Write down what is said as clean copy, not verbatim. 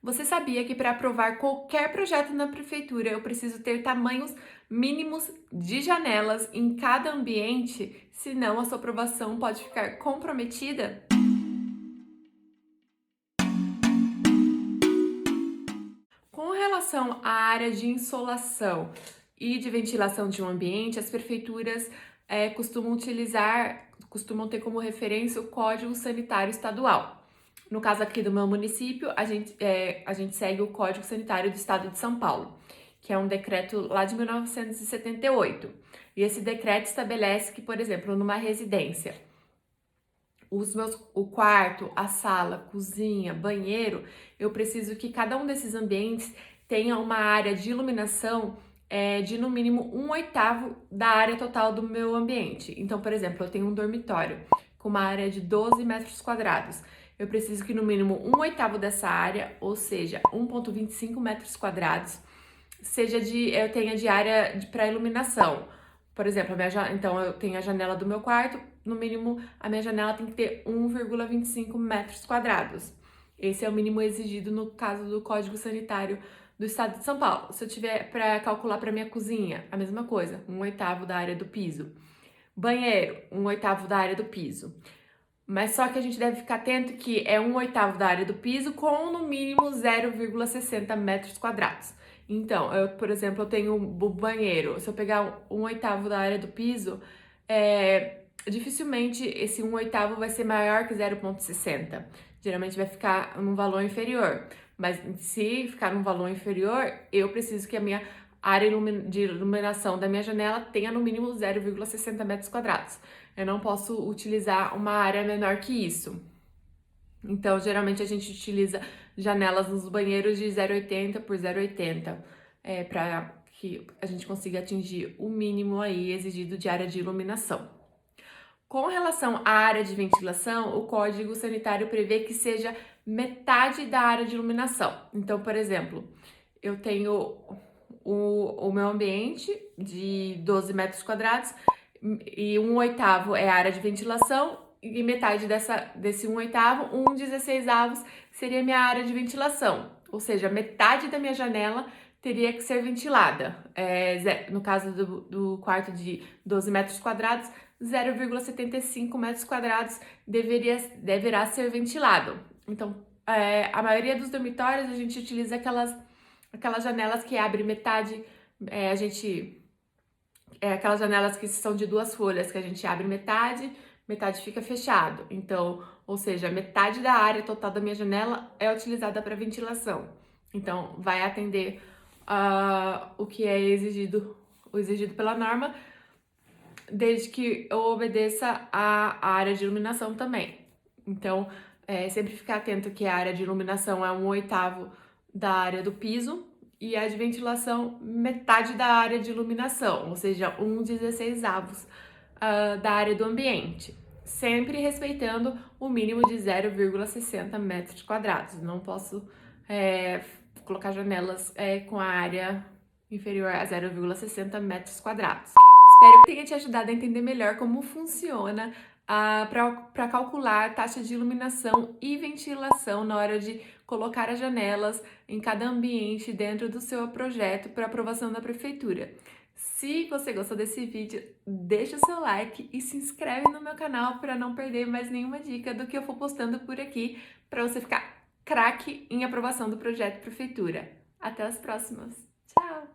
Você sabia que para aprovar qualquer projeto na prefeitura eu preciso ter tamanhos mínimos de janelas em cada ambiente? Senão a sua aprovação pode ficar comprometida? Com relação à área de insolação e de ventilação de um ambiente, as prefeituras costumam ter como referência o Código Sanitário Estadual. No caso aqui do meu município, a gente segue o Código Sanitário do Estado de São Paulo, que é um decreto lá de 1978. E esse decreto estabelece que, por exemplo, numa residência, o quarto, a sala, cozinha, banheiro, eu preciso que cada um desses ambientes tenha uma área de iluminação de no mínimo 1/8 da área total do meu ambiente. Então, por exemplo, eu tenho um dormitório com uma área de 12 metros quadrados. Eu preciso que no mínimo 1/8 dessa área, ou seja, 1,25 metros quadrados, eu tenha de área para iluminação. Por exemplo, então eu tenho a janela do meu quarto, no mínimo a minha janela tem que ter 1,25 metros quadrados. Esse é o mínimo exigido no caso do Código Sanitário do Estado de São Paulo. Se eu tiver para calcular para minha cozinha, a mesma coisa, 1/8 da área do piso. Banheiro, 1/8 da área do piso. Mas só que a gente deve ficar atento que é 1/8 da área do piso com no mínimo 0,60 metros quadrados. Então, por exemplo, eu tenho o banheiro. Se eu pegar 1/8 da área do piso, dificilmente esse 1/8 vai ser maior que 0,60. Geralmente vai ficar num valor inferior. Mas se ficar num valor inferior, eu preciso que a minha área de iluminação da minha janela tenha no mínimo 0,60 metros quadrados. Eu não posso utilizar uma área menor que isso. Então, geralmente a gente utiliza janelas nos banheiros de 0,80 por 0,80, para que a gente consiga atingir o mínimo aí exigido de área de iluminação. Com relação à área de ventilação, o Código Sanitário prevê que seja metade da área de iluminação. Então, por exemplo, eu tenho o meu ambiente de 12 metros quadrados e 1/8 é a área de ventilação e metade desse 1/8, 1/16 seria minha área de ventilação. Ou seja, metade da minha janela teria que ser ventilada. No caso do quarto de 12 metros quadrados, 0,75 metros quadrados deverá ser ventilado. Então, a maioria dos dormitórios a gente utiliza aquelas janelas que abrem metade, aquelas janelas que são de duas folhas, que a gente abre metade, metade fica fechado. Então, ou seja, metade da área total da minha janela é utilizada para ventilação. Então, vai atender o que é o exigido pela norma, desde que eu obedeça a área de iluminação também. Então, sempre ficar atento que a área de iluminação é 1/8 da área do piso e a de ventilação metade da área de iluminação, ou seja, 1/16 da área do ambiente. Sempre respeitando o mínimo de 0,60 metros quadrados. Não posso colocar janelas com a área inferior a 0,60 metros quadrados. Espero que tenha te ajudado a entender melhor como funciona para calcular a taxa de iluminação e ventilação na hora de colocar as janelas em cada ambiente dentro do seu projeto para aprovação da prefeitura. Se você gostou desse vídeo, deixa o seu like e se inscreve no meu canal para não perder mais nenhuma dica do que eu for postando por aqui, para você ficar craque em aprovação do projeto prefeitura. Até as próximas. Tchau!